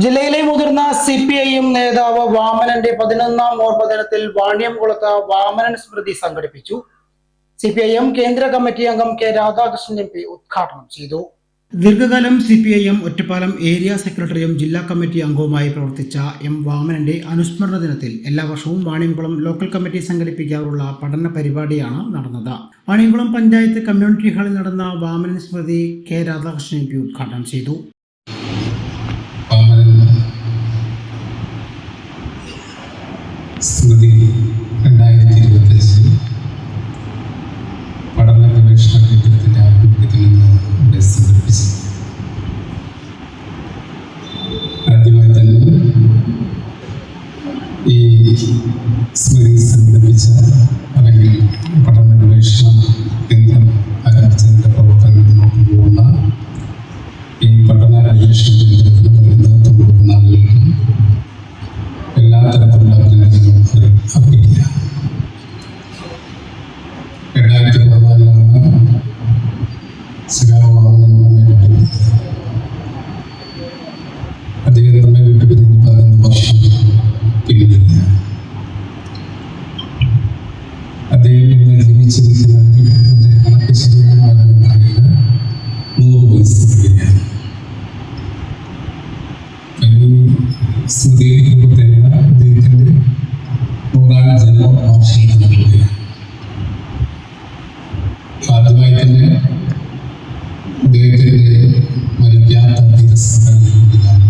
ജില്ലയിലെ മുതിർന്ന CPIM നേതാവ് വാമനന്റെ 11ാം ഓർമ്മദിനത്തിൽ വാണിയംകുളത്ത് വാമനൻ സ്മൃതി സംഘടിപ്പിച്ചു. CPIM കേന്ദ്ര കമ്മിറ്റി അംഗം K. രാധാകൃഷ്ണൻ MP ഉദ്ഘാടനം ചെയ്തു. ദീർഘകാലം CPIM ഒറ്റപ്പാലം ഏരിയ സെക്രട്ടറിയും ജില്ലാ കമ്മിറ്റി അംഗവുമായി പ്രവർത്തിച്ച M. വാമനന്റെ അനുസ്മരണ ദിനത്തിൽ എല്ലാ വർഷവും വാണിയംകുളം ലോക്കൽ കമ്മിറ്റി സംഘടിപ്പിക്കാറുള്ള പഠന പരിപാടിയാണ് നടന്നത്. വാണിയംകുളം പഞ്ചായത്ത് കമ്മ്യൂണിറ്റി ഹാളിൽ നടന്ന വാമനൻ സ്മൃതി K. രാധാകൃഷ്ണൻ MP ഉദ്ഘാടനം ചെയ്തു. സ്മൃതി 2025 പഠന ഗവേഷണ കേന്ദ്രത്തിൻ്റെ ആഭിമുഖ്യത്തിൽ നിന്ന് ഇവിടെ സംഘടിപ്പിച്ചു. ആദ്യമായി തന്നെ ഈ സ്മൃതി സംഘടിപ്പിച്ച അല്ലെങ്കിൽ പഠന ഗവേഷണ കേന്ദ്രം ആരംഭിച്ചതിൻ്റെ പ്രവർത്തനം മുന്നോട്ട് പോകുന്ന ഈ പഠന ഗവേഷണ കേന്ദ്രത്തിന് നേതൃത്വം കൊടുക്കുന്ന ആളുകൾക്കും എല്ലാ തരത്തിലുള്ള അഭിനന്ദനങ്ങളും അർപ്പിക്കുക. 2014 അദ്ദേഹം നമ്മെ വിട്ടുപിരിഞ്ഞ് 11 വർഷം പിന്നിടുക. അദ്ദേഹം ഇന്ന് ജീവിച്ചിരിക്കുന്നത് കണക്ക് ശരിയാണെന്ന് അറിയില്ല, 100 വയസ്സ് വരെയാണ്. സ്മൃതിയിലേക്കുള്ള അദ്ദേഹത്തിൻ്റെ 100ാം ജന്മവാർഷികം നൽകുകയാണ്. ആദ്യമായി തന്നെ അദ്ദേഹത്തിൻ്റെ മരിക്കാത്ത ദിവസങ്ങളിലാണ്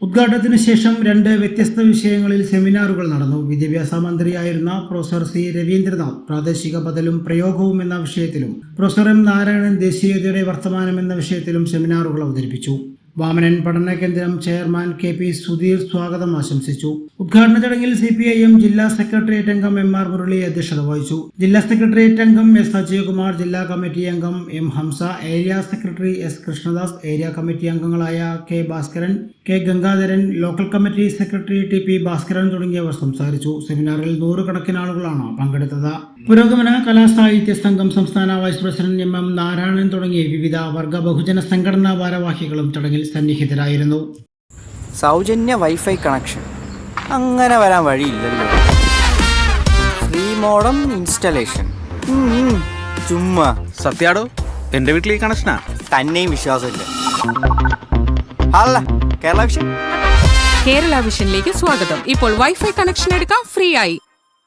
ഉദ്ഘാടനത്തിന് ശേഷം 2 വ്യത്യസ്ത വിഷയങ്ങളിൽ സെമിനാറുകൾ നടന്നു. വിദ്യാഭ്യാസ മന്ത്രിയായിരുന്ന പ്രൊഫസർ C. രവീന്ദ്രനാഥ് പ്രാദേശിക ബദലും പ്രയോഗവും എന്ന വിഷയത്തിലും പ്രൊഫസർ M. നാരായണൻ ദേശീയതയുടെ വർത്തമാനം എന്ന വിഷയത്തിലും സെമിനാറുകൾ അവതരിപ്പിച്ചു. വാമനൻ പഠന കേന്ദ്രം ചെയർമാൻ KP സുധീർ സ്വാഗതം ആശംസിച്ചു. ഉദ്ഘാടന ചടങ്ങിൽ CPIM ജില്ലാ സെക്രട്ടേറിയറ്റ് അംഗം MR മുരളി അധ്യക്ഷത വഹിച്ചു. ജില്ലാ സെക്രട്ടേറിയറ്റ് അംഗം S. അജയകുമാർ, ജില്ലാ കമ്മിറ്റി അംഗം M. Hamsa, area secretary S. Krishnadas, area committee അംഗങ്ങളായ K. Bhaskaran, K. Gangadharan, local committee secretary TP Bhaskaran തുടങ്ങിയവർ സംസാരിച്ചു. സെമിനാറിൽ 100 കണക്കിന് ആളുകളാണ് പങ്കെടുത്തത്. പുരോഗമന കലാസാഹിത്യ സംഘം സംസ്ഥാന വൈസ് പ്രസിഡന്റ് M. നാരായണൻ തുടങ്ങി വിവിധ വർഗ ബഹുജന സംഘടനാ ഭാരവാഹികളും ചടങ്ങിൽ സന്നിഹിതരായിരുന്നു. സൗജന്യ വൈഫൈ കണക്ഷൻ അങ്ങനെ വരാൻ വഴിയില്ലല്ലോ. ഫ്രീ മോഡം ഇൻസ്റ്റലേഷൻ ചുമ്മാ. സത്യാടോ, എന്റെ വീട്ടിൽ ഈ കണക്ഷനാ. തന്നെയും വിശ്വാസമില്ല. അല്ല, കേരള വിഷൻ. കേരള വിഷനിലേക്ക് സ്വാഗതം. ഇപ്പോൾ വൈഫൈ കണക്ഷൻ എടുക്കാം ഫ്രീ ആയി.